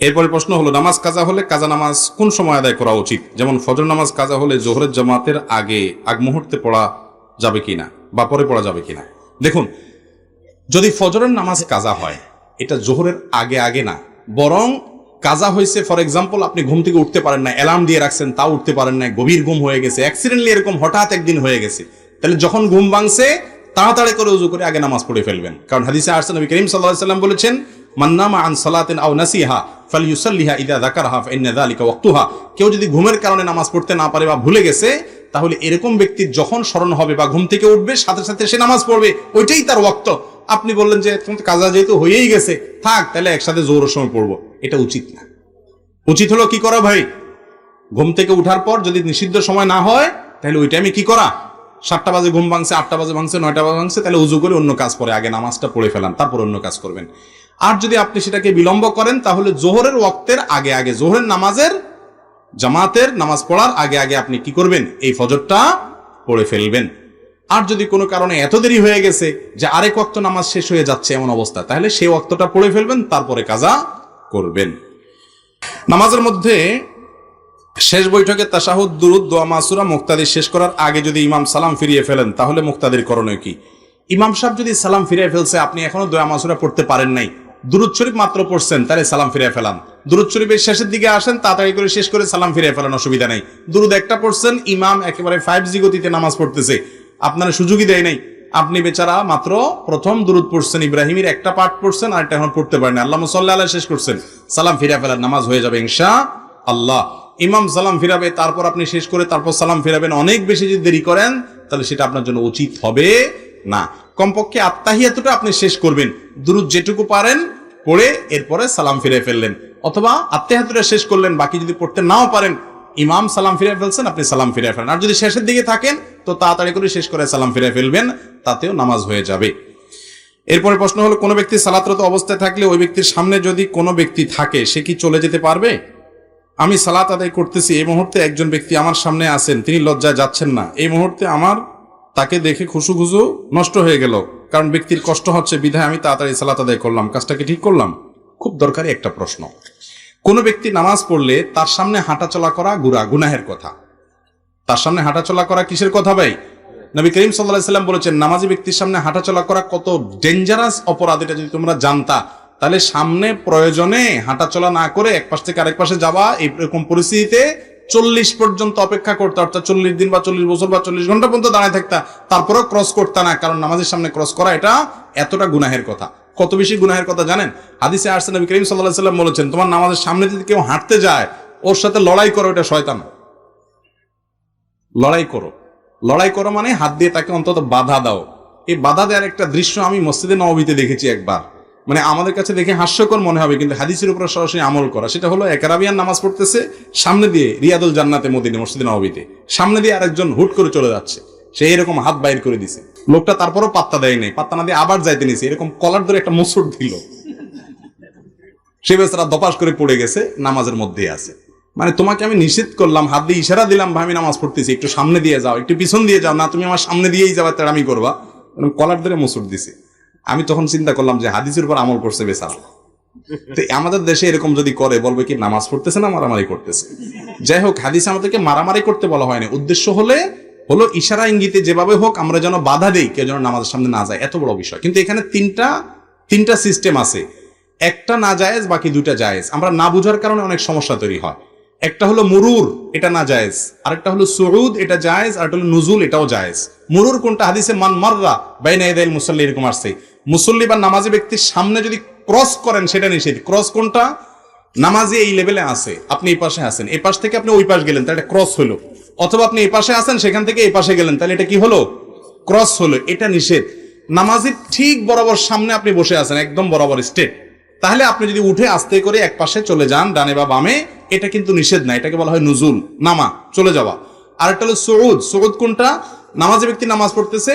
এরপরে প্রশ্ন হলো, নামাজ কাজা হলে কাজা নামাজ কোন সময় আদায় করা উচিত? যেমন ফজর নামাজ কাজা হলে জোহরের জামাতের আগ মুহূর্তে পড়া যাবে কিনা বা পরে পড়া যাবে কিনা। দেখুন, যদি ফজরের নামাজ কাজা হয়, এটা জোহরের আগে না, বরং কাজা হয়েছে, ফর এক্সাম্পল আপনি ঘুম থেকে উঠতে পারেন না, অ্যালার্ম দিয়ে রাখছেন তাও উঠতে পারেন না, গভীর ঘুম হয়ে গেছে, অ্যাক্সিডেন্টলি এরকম হঠাৎ একদিন হয়ে গেছে, তাহলে যখন ঘুম ভাঙছে তাড়াতাড়ি করে উযু করে আগে নামাজ পড়ে ফেলবেন। কারণ হাদিসে আসছে, নবী করিম সাল্লাল্লাহু আলাইহি ওয়াসাল্লাম বলেছেন, মান নামা আন সালাতিন আও নাসিহা ফালইউসাল্লিহা ইযা যাকারাহা ফাইন্না যালিকা ওয়াক্তুহা। কেউ যদি ঘুমের কারণে নামাজ পড়তে না পারে বা ভুলে গেছে, তাহলে এরকম ব্যক্তির যখন স্মরণ হবে বা ঘুম থেকে উঠবে সাথে সাথে সে নামাজ পড়বে, ওইটাই তার ওয়াক্ত। আপনি বললেন যে কাজা যেহেতু হয়েই গেছে, থাক তাহলে একসাথে জোহরের সময় পড়বো, এটা উচিত না। উচিত হলো কি করা ভাই, ঘুম থেকে উঠার পর যদি নিষিদ্ধ সময় না হয়, তাহলে ওই টাইমে কি করা, 7টা বাজে ঘুম ভাঙছে, 8টা বাজে ভাঙছে, 9টা বাজে ভাঙছে, তাহলে উযু করে অন্য কাজ করে আগে নামাজটা পড়ে ফেলান, তারপর অন্য কাজ করবেন। আর যদি আপনি সেটাকে বিলম্ব করেন, তাহলে জোহরের ওয়াক্তের আগে জোহরের নামাজের জামাতের নামাজ পড়ার আগে আপনি কি করবেন, এই ফজরটা পড়ে ফেলবেন। আর যদি কোনো কারণে এত দেরি হয়ে গেছে যে আরেক ওয়াক্ত নামাজ শেষ হয়ে যাচ্ছে এমন অবস্থা, তাহলে সেই ওয়াক্তটা পড়ে ফেলবেন, তারপরে কাজা করবেন। নামাজের মধ্যে শেষ বৈঠকে তাশাহুদ, দুরুদ, দোয়া, মাসুরা মুক্তাদির শেষ করার আগে যদি ইমাম সালাম ফিরিয়ে ফেলেন, তাহলে মুক্তাদির করণীয় কি? ইমাম সাহেব যদি সালাম ফিরিয়ে ফেলছে, আপনি এখনো দোয়া মাসুরা পড়তে পারেন নাই, দুরুদ শরীফ মাত্র পড়ছেন, তাহলে সালাম ফিরিয়ে ফেলান। দুরুদ শরীফের শেষের দিকে আসেন, তাড়াতাড়ি করে শেষ করে সালাম ফিরিয়ে ফেলান, অসুবিধা নেই। দুরুদ একটা পড়ছেন, ইমাম একেবারে 5G গতিতে নামাজ পড়তেছে, আপনারা সুযোগই দেয় নাই, আপনি বেচারা মাত্র প্রথম দুরুদ পড়ছেন, ইব্রাহিমের একটা পাঠ পড়ছেন, আর একটা এখন পড়তে পারেন, আল্লাহুম্মা সাল্লি আলা শেষ করছেন, সালাম ফিরিয়ে ফেলান, নামাজ হয়ে যাবে ইনশাআল্লাহ। ইমাম সালাম ফিরাবে, তারপর আপনি শেষ করে তারপর সালাম ফিরাবেন, অনেক বেশি যদি দেরি করেন তাহলে সেটা আপনার জন্য উচিত হবে না। কমপক্ষে আত্তাহিয়াতুটা আপনি শেষ করবেন, দুরুদ যেটুকু পারেন পড়ে এরপরে সালাম ফিরিয়ে ফেললেন, অথবা আত্তাহিয়াতুটা শেষ করলেন, বাকি যদি পড়তে নাও পারেন, ইমাম সালাম ফিরিয়ে ফেলছেন, আপনি সালাম ফিরিয়ে ফেলেন। আর যদি শেষের দিকে থাকেন তো তাড়াতাড়ি করে শেষ করে সালাম ফিরিয়ে ফেলবেন, তাতেও নামাজ হয়ে যাবে। এরপরে প্রশ্ন হলো, কোনো ব্যক্তি সালাতরত অবস্থায় থাকলে ওই ব্যক্তির সামনে যদি কোনো ব্যক্তি থাকে, সে কি চলে যেতে পারবে? আমি সালাত আদায় করতেছি, এই মুহূর্তে একজন ব্যক্তি আমার সামনে আছেন, তিনি লজ্জায় যাচ্ছেন না, এই মুহূর্তে আমার তাকে দেখে খুশু নষ্ট হয়ে গেল, কারণ ব্যক্তির কষ্ট হচ্ছে, বিধায় আমি তাড়াতাড়ি সালাত আদায় করলাম, কাজটা কি ঠিক করলাম? খুব দরকারি একটা প্রশ্ন। কোন ব্যক্তি নামাজ পড়লে তার সামনে হাঁটাচলা করা গুনাহের কথা। তার সামনে হাঁটাচলা করা কিসের কথা ভাই? নবী করিম সাল্লাল্লাহু আলাইহি সাল্লাম বলেছেন, নামাজি ব্যক্তির সামনে হাঁটাচলা করা কত ডেঞ্জারাস অপরাধ, এটা যদি তোমরা জানতা তাহলে সামনে প্রয়োজনে হাঁটাচলা না করে এক পাশ থেকে আরেক পাশে যাওয়া, এরকম পরিস্থিতিতে 40 পর্যন্ত অপেক্ষা করতে, অর্থাৎ 40 দিন বা 40 বছর বা 40 ঘন্টা পর্যন্ত দাঁড়ায় থাকতা, তারপরেও ক্রস করতে না, কারণ নামাজের সামনে ক্রস করা এটা এতটা গুনাহের কথা। কত বেশি গুনাহের কথা জানেন? হাদিসে আসছে, নবী করিম সাল্লাল্লাহু আলাইহি সাল্লাম বলেছেন, তোমার নামাজের সামনে যদি কেউ হাঁটতে যায়, ওর সাথে লড়াই করো, এটা শয়তান। লড়াই করো মানে হাত দিয়ে তাকে অন্তত বাধা দাও। এই বাধা দেওয়ার একটা দৃশ্য আমি মসজিদে নববীতে দেখেছি একবার, মানে আমাদের কাছে দেখে হাস্যকর মনে হবে, কিন্তু হাদিসের উপর সরাসরি আমল করা। সেটা হলো, এক আরাবিয়ান নামাজ পড়তেছে, সামনে দিয়ে রিয়াদুল জান্নাতে মদিনা মসজিদে নববীতে, সামনে দিয়ে আরেকজন হুট করে চলে যাচ্ছে, সে এরকম হাত বাইর করে দিছে, লোকটা তারপরও পাত্তা দেয় নাই, পাত্তা না দিয়ে আবার যাইতে নিছে, এরকম কলার ধরে একটা মোচড় দিল, সে বেচারা দপাস করে পড়ে গেছে, নামাজের মধ্যেই আছে। মানে তোমাকে আমি নিষেধ করলাম, হাত দিয়ে ইশারা দিলাম, ভাই আমি নামাজ পড়তেছি, একটু সামনে দিয়ে যাও, একটু পিছন দিয়ে যাও, না তুমি আমার সামনে দিয়েই যাওয়া তেড়ামি করবা, কলার ধরে মোচড় দিছে। আমি তখন চিন্তা করলাম যে হাদিসের উপর আমল করছে বেচারা। তো আমাদের দেশে এরকম যদি করে, বলবে কি নামাজ পড়তেছে না মারামারি করতেছে। যাই হোক, হাদিসে আমাদেরকে মারামারি করতে বলা হয়নি, উদ্দেশ্য হলো ইশারা ইঙ্গিতে যেভাবে হোক আমরা যেন বাধা দেই, কেউ যেন নামাজের সামনে না যায়, এত বড় বিষয়। কিন্তু এখানে তিনটা সিস্টেম আছে, একটা না জায়েজ, বাকি দুইটা জায়েজ। আমরা না বুঝার কারণে অনেক সমস্যা তৈরি হয়। একটা হলো মুরুর, এটা না জায়েজ, আরেকটা হলো সুউদ, এটা জায়েজ, আর একটা হলো নুজুল, এটাও জায়েজ। মুরুর কোনটা? হাদিসে মান মাররা বাইনা ইয়াদাইল মুসাল্লি, এরকম আসছে, মুসল্লি বা নামাজি ব্যক্তির সামনে যদি ক্রস করেন সেটা নিষেধ। ক্রস কোনটা? নামাজি এই লেভেলে আছে, আপনি এই পাশে আছেন, এই পাশ থেকে আপনি ওই পাশ গেলেন, তাহলে এটা ক্রস হলো। অথবা আপনি এই পাশে আছেন, সেখান থেকে এই পাশে গেলেন, তাহলে এটা কি হলো? ক্রস হলো, এটা নিষেধ। নামাজির ঠিক বরাবর সামনে আপনি বসে আছেন, একদম বরাবর স্ট্রেট, তাহলে আপনি যদি উঠে আস্তে করে এক পাশে চলে যান, ডানে বা বামে, এটা কিন্তু নিষেধ না, এটাকে বলা হয় নুজুল, নামা, চলে যাওয়া। আর একটা হলো সুউদ। সুউদ কোনটা? নামাজি ব্যক্তি নামাজ পড়তেছে,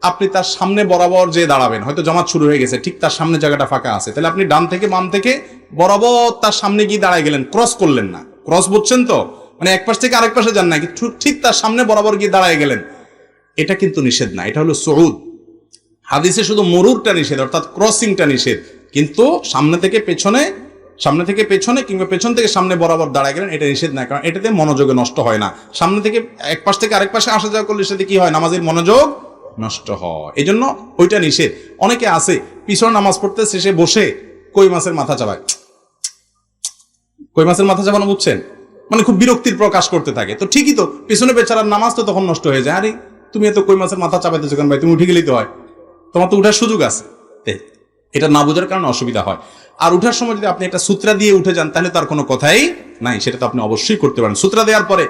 আপনি তার সামনে বরাবর যে দাঁড়াবেন, হয়তো জামাত শুরু হয়ে গেছে, ঠিক তার সামনে জায়গাটা ফাঁকা আছে, তাহলে আপনি ডান থেকে বাম থেকে বরাবর তার সামনে গিয়ে দাঁড়ায় গেলেন, ক্রস করলেন না। ক্রস বুঝছেন তো? মানে এক পাশ থেকে আরেক পাশে যান না, ঠিক তার সামনে বরাবর গিয়ে দাঁড়ায় গেলেন, এটা কিন্তু নিষেধ না, এটা হলো সুউদ। হাদিসে শুধু মরুরটা নিষেধ, অর্থাৎ ক্রসিংটা নিষেধ, কিন্তু সামনে থেকে পেছনে সামনে থেকে পেছনে কিংবা পেছন থেকে সামনে বরাবর দাঁড়ায় গেলেন, এটা নিষেধ না, কারণ এটাতে মনোযোগে নষ্ট হয় না। সামনে থেকে এক পাশ থেকে আরেক পাশে আসা যাওয়া করলে সেটা কি হয়, নামাজের মনোযোগ নষ্ট হয়, এই জন্য ওইটা নিষেধ। অনেকে আছে পিছনে নামাজ পড়তে শেষে বসে কই মাছের মাথা চাবায়, কই মাছের মাথা চাবানো বুঝছেন, মানে খুব বিরক্তির প্রকাশ করতে থাকে। তো ঠিকই তো, পিছনে বেচারার নামাজ তো তখন নষ্ট হয়ে যায়। আরে তুমি এত কই মাছের মাথা চাপাইতেছো কেন ভাই, তুমি উঠে গেলেই তো হয়, তোমার তো উঠার সুযোগ আছে। এটা না বোঝার কারণে অসুবিধা হয়। আর উঠার সময় যদি আপনি একটা সূত্রা দিয়ে উঠে যান তাহলে তার কোনো কথাই নাই, সেটা তো আপনি অবশ্যই করতে পারেন। সূত্রা দেওয়ার পরে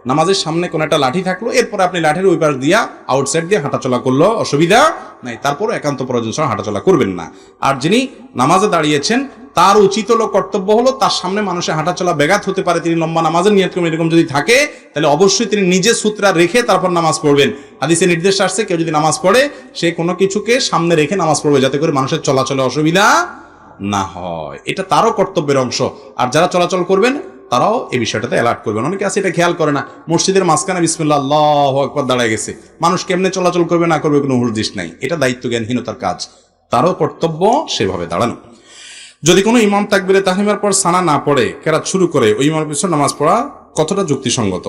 নামাজের সামনে কোনো একটা লাঠি থাকলো, এরপরে আপনি লাঠির ওই পাশ দিয়া আউটসাইড দিয়ে হাঁটাচলা করলো, অসুবিধা নাই। তারপরও একান্ত প্রয়োজন ছাড়া হাঁটাচলা করবেন না। আর যিনি নামাজে দাঁড়িয়েছেন তার উচিত হলো, কর্তব্য হলো, তার সামনে মানুষের হাঁটাচলা ব্যাঘাত হতে পারে, তিনি লম্বা নামাজের নিয়ত করেন, এরকম যদি থাকে তাহলে অবশ্যই তিনি নিজে সূত্রা রেখে তারপর নামাজ পড়বেন। হাদিসে নির্দেশ আসছে কেউ যদি নামাজ পড়ে সে কোনো কিছুকে সামনে রেখে নামাজ পড়বে, যাতে করে মানুষের চলাচলে অসুবিধা না হয়। এটা তারও কর্তব্যের অংশ। আর যারা চলাচল করবেন তারাও এই বিষয়টাতে অ্যালার্ট করবেন। অনেকে আছে এটা খেয়াল করে না, মসজিদের মাঝখানে বিসমিল্লাহ আল্লাহু আকবার দাঁড়ায় গেছে, মানুষ কেমনে চলাচল করবে না করবে কোনো হুঁশ নাই, এটা দায়িত্ব জ্ঞানহীনতার কাজ। তারও কর্তব্য সেভাবে দাঁড়ানো। যদি কোনো ইমাম তাকবীরে তাহরিমার পর সানা না পড়ে কেরাত শুরু করে, ওই ইমামের পিছনে নামাজ পড়া কতটা যুক্তিসঙ্গত?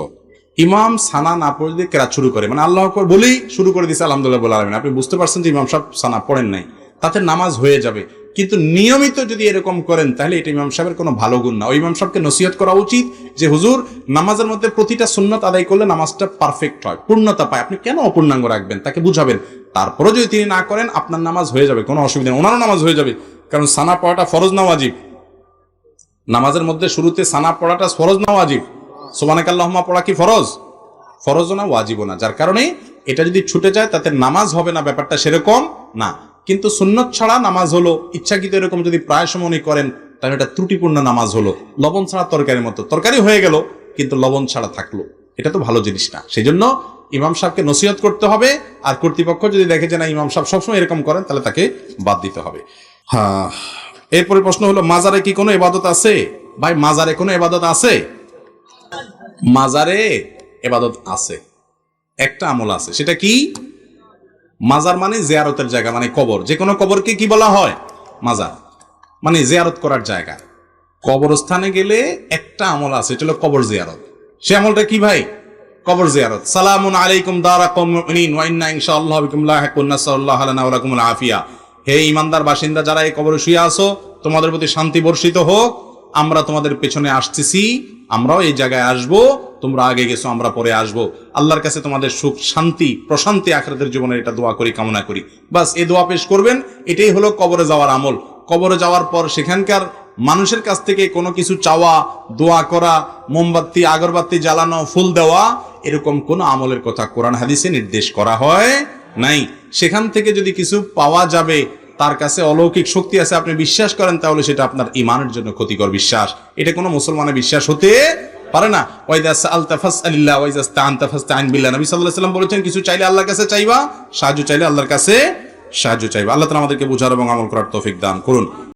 ইমাম সানা না পড়ে দিয়ে কেরাত শুরু করে, মানে আল্লাহু আকবার বলেই শুরু করে দিয়েছে আলহামদুলিল্লাহ বলে আলামিন, আপনি বুঝতে পারছেন যে ইমাম সাহেব সানা পড়েন নাই, তাতে নামাজ হয়ে যাবে। কিন্তু নিয়মিত যদি এরকম করেন তাহলে এটা ইমাম সাহেবের কোনো ভালো গুণ না। ওই ইমাম সাহেবকে নসিহত করা উচিত যে হুজুর, নামাজের মধ্যে প্রতিটা সুন্নত আদায় করলে নামাজটা পারফেক্ট হয়, পূর্ণতা পায়, আপনি কেন অপূর্ণাঙ্গ রাখবেন, তাকে বুঝাবেন। তারপরে যদি তিনি না করেন আপনার নামাজ হয়ে যাবে, কোনো অসুবিধা নেই, ওনারও নামাজ হয়ে যাবে। কারণ সানা পড়াটা ফরজ না ওয়াজিব? নামাজের মধ্যে শুরুতে সানা পড়াটা ফরজ না ওয়াজিব? সুবহানাকাল্লাহুম্মা পড়া কি ফরজ? ফরজও না ওয়াজিবও না। যার কারণে এটা যদি ছুটে যায় তাতে নামাজ হবে না, ব্যাপারটা সেরকম না। কিন্তু সুন্নত ছাড়া নামাজ হলো, ইচ্ছাকৃত এরকম যদি প্রায় সময় উনি করেন তাহলে এটা ত্রুটিপূর্ণ নামাজ হলো। লবণ ছাড়া তরকারির মতো, তরকারি হয়ে গেল কিন্তু লবণ ছাড়া থাকলো, এটা তো ভালো জিনিস না। সেই জন্য ইমাম সাহেবকে নসিহত করতে হবে। আর কর্তৃপক্ষ যদি দেখে যে না ইমাম সাহেব সবসময় এরকম করেন তাহলে তাকে বাদ দিতে হবে। হ্যাঁ, এরপরে প্রশ্ন হলো মাজারে কি কোনো ইবাদত আছে? ভাই মাজারে কোনো ইবাদত আছে? মাজারে ইবাদত আছে, একটা আমল আছে। সেটা কি? মাজার মানে জিয়ারতের জায়গা, মানে কবর। যে কোনো কবরকে কি বলা হয়? মাজার, মানে জিয়ারত করার জায়গা। কবরস্থানে গেলে একটা আমল আছে, এটা হলো কবর জিয়ারত। সে আমলটা কি ভাই? কবর জিয়ারত। সালামুন আলাইকুম দারা কওমিন মুমিনিন ওয়া ইন্না ইনশাআল্লাহু বিকুম লাহিকুন, নাসাল্লাহু লানা ওয়া লাকুমুল আফিয়া। হে ঈমানদার বাসিন্দা যারা এই কবরে শুয়ে আছো, তোমাদের প্রতি শান্তি বর্ষিত হোক। আমরা তোমাদের পেছনে আসতেছি, আমরাও এই জায়গায় আসব, তোমরা আগে গেছো, আমরা পরে আসব। আল্লাহর কাছে তোমাদের সুখ শান্তি প্রশান্তি আখিরাতের জীবনে এটা দোয়া করি, কামনা করি। বাস এই দোয়া পেশ করবেন, এটাই হলো কবরে যাওয়ার আমল। কবরে যাওয়ার পর সেখানকার মানুষের কাছ থেকে কোনো কিছু চাওয়া, দোয়া করা, মোমবাতি আগরবাতি জ্বালানো, ফুল দেওয়া, এরকম কোনো আমলের কথা কোরআন হাদিসে নির্দেশ করা হয় নাই। সেখান থেকে যদি কিছু পাওয়া যাবে, তার কাছে অলৌকিক শক্তি আছে, আপনি বিশ্বাস করেন, তাহলে সেটা আপনার ঈমানের জন্য ক্ষতিকর বিশ্বাস। এটা কোনো মুসলমানের বিশ্বাস হতে পারে না। ওয়াইদা সাআলতা ফাসআলিল্লাহ ওয়াইদা ইসতাআনতা ফাসতাইন বিল্লাহ। নবী সাল্লাল্লাহু আলাইহি ওয়াসাল্লাম বলেছেন, কিছু চাইলে আল্লাহর কাছে চাইবা, সাহায্য চাইলে আল্লাহর কাছে সাহায্য চাইবা। আল্লাহ তাআলা আমাদেরকে বুঝার এবং আমল করার তৌফিক দান করুন।